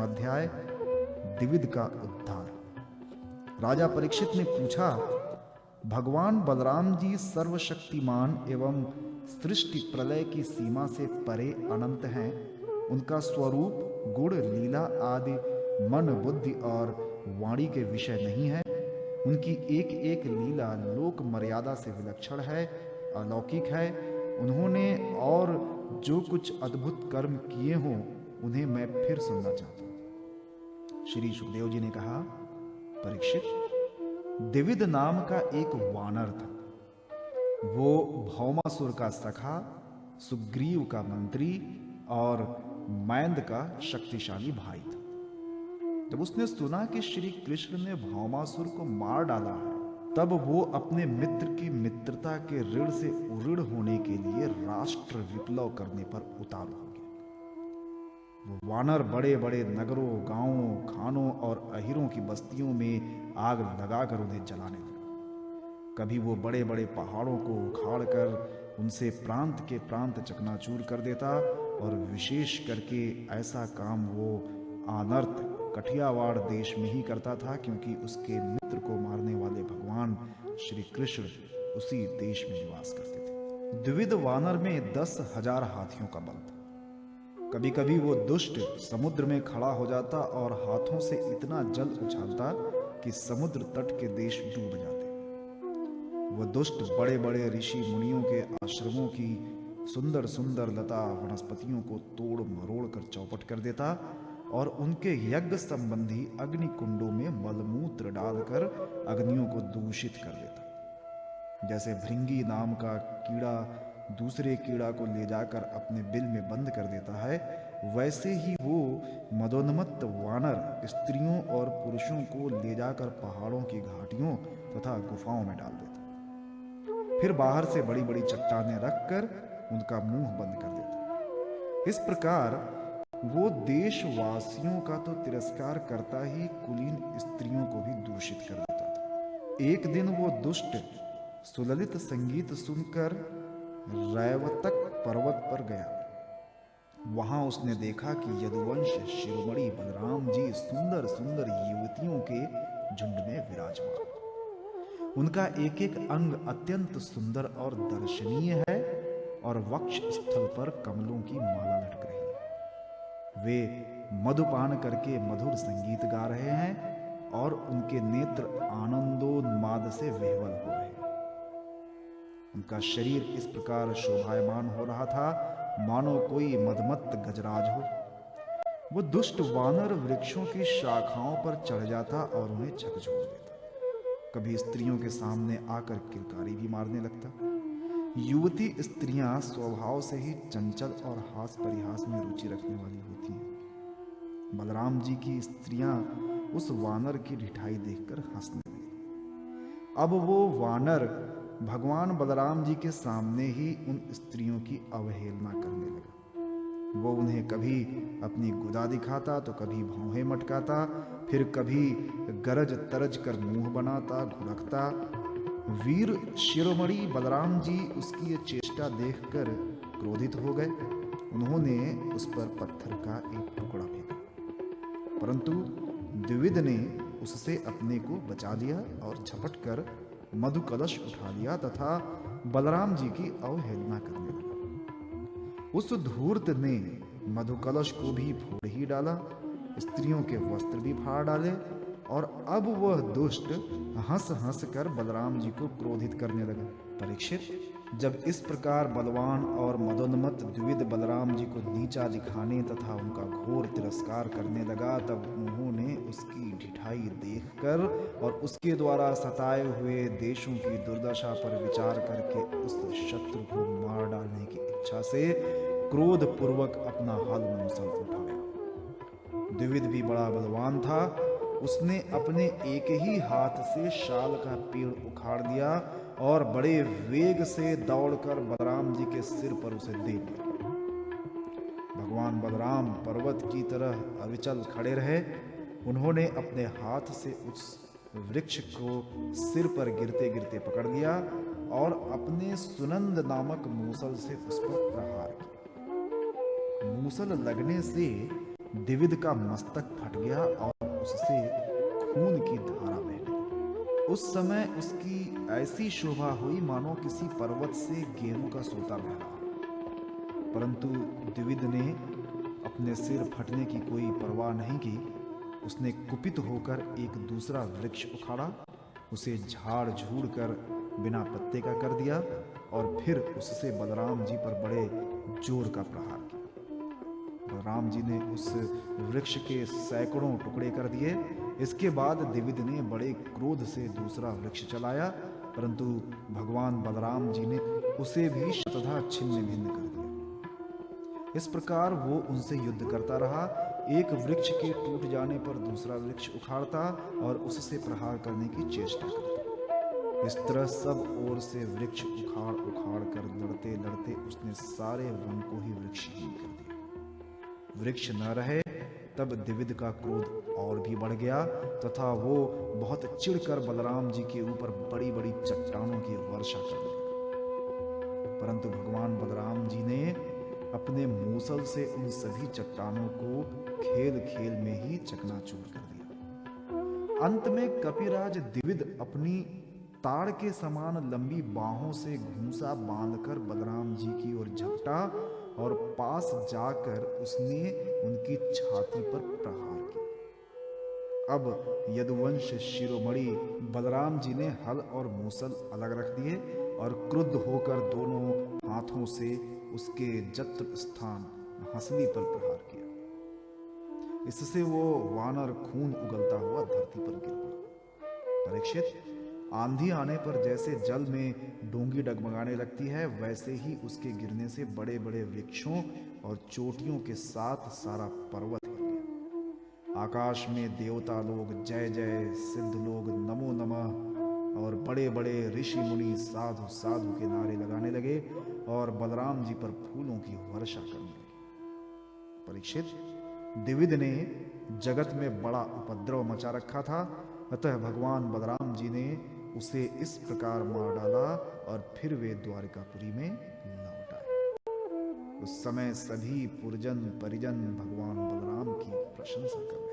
37वां अध्याय, द्विविद का उद्धार। राजा परीक्षित ने पूछा, भगवान बलराम जी सर्वशक्तिमान एवं सृष्टि प्रलय की सीमा से परे अनंत हैं। उनका स्वरूप, गुण, लीला आदि मन, बुद्धि और वाणी के विषय नहीं है। उनकी एक एक लीला लोक मर्यादा से विलक्षण है, अलौकिक है। उन्होंने और जो कुछ अद्भुत कर्म किए हों, उन्हें मैं फिर सुनना चाहता हूं। श्री सुखदेव जी ने कहा, परीक्षित, द्विविद नाम का एक वानर था। वो भौमासुर का सखा, सुग्रीव का मंत्री और मैंद का शक्तिशाली भाई था। जब उसने सुना कि श्री कृष्ण ने भौमासुर को मार डाला है, तब वो अपने मित्र की मित्रता के ऋण से उऋण होने के लिए राष्ट्र विप्लव करने पर उतारू हो गया। वो वानर बड़े बड़े नगरों, गांवों, खानों और अहिरों की बस्तियों में आग लगाकर उन्हें जलाने लगा। कभी वो बड़े बड़े पहाड़ों को उखाड़कर उनसे प्रांत के प्रांत चकनाचूर कर देता, और विशेष करके ऐसा काम वो अनर्थ कठियावाड़ देश में ही करता था, क्योंकि उसके मित्र को मारने वाले भगवान श्री कृष्ण उसी देश में निवास करते थे। द्विविद वानर में 10,000 हाथियों का बल था। कभी कभी वो दुष्ट समुद्र में खड़ा हो जाता और हाथों से इतना जल उछालता कि समुद्र तट के देश डूब जाते। वो दुष्ट बड़े बड़े ऋषि मुनियों के आश्रमों की सुंदर सुंदर लता वनस्पतियों को तोड़ मरोड़ कर चौपट कर देता और उनके यज्ञ संबंधी अग्नि कुंडों में मलमूत्र डालकर अग्नियों को दूषित कर देता। जैसे भृंगी नाम का कीड़ा दूसरे कीड़ा को ले जाकर अपने बिल में बंद कर देता है, वैसे ही वो मदोन्मत्त वानर स्त्रियों और पुरुषों को ले जाकर पहाड़ों की घाटियों तथा गुफाओं में डाल देता। फिर बाहर से बड़ी बड़ी चट्टानें रखकर उनका मुंह बंद कर देता। इस प्रकार वो देशवासियों का तो तिरस्कार करता ही कुलीन स्त्रियों को भी दूषित कर देता था। एक दिन वो दुष्ट सुललित संगीत सुनकर रैवतक पर्वत पर गया। वहां उसने देखा कि यदुवंश शिरोमणि बलराम जी सुंदर सुंदर युवतियों के झुंड में विराजमान। उनका एक एक अंग अत्यंत सुंदर और दर्शनीय है और वक्ष स्थल पर कमलों की माला लटक रही है। वे मधुपान करके मधुर संगीत गा रहे हैं और उनके नेत्र आनंदोन्माद से विह्वल हो रहे हैं। उनका शरीर इस प्रकार शोभायमान हो रहा था मानो कोई मदमत्त गजराज हो। वो दुष्ट वानर वृक्षों की शाखाओं पर चढ़ जाता और उन्हें झकझोर देता। कभी स्त्रियों के सामने आकर किलकारी भी मारने लगता। युवती स्त्रियां स्वभाव से ही चंचल और हास परिहास में रुचि रखने वाली होती हैं। बलराम जी की स्त्रियां उस वानर की ढिठाई देखकर हंसने लगी। अब वो वानर भगवान बलराम जी के सामने ही उन स्त्रियों की अवहेलना करने लगा। वो उन्हें कभी अपनी गुदा दिखाता तो कभी भौहें मटकाता, फिर कभी गरज तरज कर मुंह बनाता, घुड़कता। वीर शिरोमणि बलराम जी उसकी ये चेष्टा देखकर क्रोधित हो गए। उन्होंने उस पर पत्थर का एक टुकड़ा फेंका, परंतु द्विविद ने उससे अपने को बचा लिया और झपट कर मधु कलश उठा लिया तथा बलराम जी की अवहेलना करने लगा। उस धूर्त ने मधु कलश को भी फोड़ ही डाला, स्त्रियों के वस्त्र भी फाड़ डाले और अब वह दुष्ट हंस हंस कर बलराम जी को क्रोधित करने लगा। परीक्षित, जब इस प्रकार बलवान और मदोन्मत्त द्विविद बलराम जी को नीचा दिखाने तथा उनका घोर तिरस्कार करने लगा, तब उन्होंने उसकी ढिठाई देखकर और उसके द्वारा सताए हुए देशों की दुर्दशा पर विचार करके उस शत्रु को मार डालने की इच्छा से क्रोध पूर्वक अपना हल मूसल उठाया। द्विविद भी बड़ा बलवान था। उसने अपने एक ही हाथ से शाल का पेड़ उखाड़ दिया और बड़े वेग से दौड़कर बलराम जी के सिर पर उसे दे दिया। भगवान बलराम पर्वत की तरह अविचल खड़े रहे। उन्होंने अपने हाथ से उस वृक्ष को सिर पर गिरते गिरते पकड़ लिया और अपने सुनंद नामक मूसल से उस पर प्रहार किया। मूसल लगने से द्विविद का मस्तक फट गया और उससे खून की धारा बह गई। उस समय उसकी ऐसी शोभा हुई मानो किसी पर्वत से गेहूं का सोता बह रहा। परंतु द्विविद ने अपने सिर फटने की कोई परवाह नहीं की। उसने कुपित होकर एक दूसरा वृक्ष उखाड़ा, उसे झाड़ झूड़ कर बिना पत्ते का कर दिया और फिर उससे बलराम जी पर बड़े जोर का प्रहार किया। बलराम जी ने उस वृक्ष के सैकड़ों टुकड़े कर दिए। इसके बाद द्विविद ने बड़े क्रोध से दूसरा वृक्ष चलाया, परंतु भगवान बलराम जी ने उसे भी शतधा छिन्न भिन्न कर दिया। इस प्रकार वो उनसे युद्ध करता रहा। एक वृक्ष के टूट जाने पर दूसरा वृक्ष उखाड़ता और उससे प्रहार करने की चेष्टा करता। इस तरह सब ओर से वृक्ष उखाड़ उखाड़ कर लड़ते लड़ते उसने सारे वन को ही वृक्षहीन कर दिया। वृक्ष न रहे तब द्विविद का क्रोध और भी बढ़ गया तथा वो बहुत चिढ़कर बलराम जी के ऊपर बड़ी बड़ी चट्टानों की वर्षा कर दी। परंतु भगवान बलराम जी ने अपने मूसल से उन सभी चट्टानों को खेल खेल में ही चकनाचूर कर दिया। अंत में कपिराज द्विविद अपनी ताड़ के समान लंबी बाहों से घूंसा बांधकर बलराम जी की ओर झपटा और पास जाकर उसने उनकी छाती पर प्रहार किया। अब यदुवंश शिरोमणि बलराम जी ने हल और मूसल अलग रख दिए और क्रुद्ध होकर दोनों हाथों से उसके जत्र स्थान हंसली पर प्रहार किया। इससे वो वानर खून उगलता हुआ धरती पर गिर पड़ा। परीक्षित, आंधी आने पर जैसे जल में डोंगी डगमगाने लगती है, वैसे ही उसके गिरने से बड़े बड़े वृक्षों और चोटियों के साथ सारा पर्वत हिल गया। आकाश में देवता लोग जय जय, सिद्ध लोग नमो नमः और बड़े बड़े ऋषि मुनि साधु साधु के नारे लगाने लगे और बलराम जी पर फूलों की वर्षा करने लगे। परीक्षित, द्विविद ने जगत में बड़ा उपद्रव मचा रखा था, अतः भगवान बलराम जी ने उसे इस प्रकार मार डाला और फिर वे द्वारिकापुरी में लौट आए। उस समय सभी पुरजन परिजन भगवान बलराम की प्रशंसा कर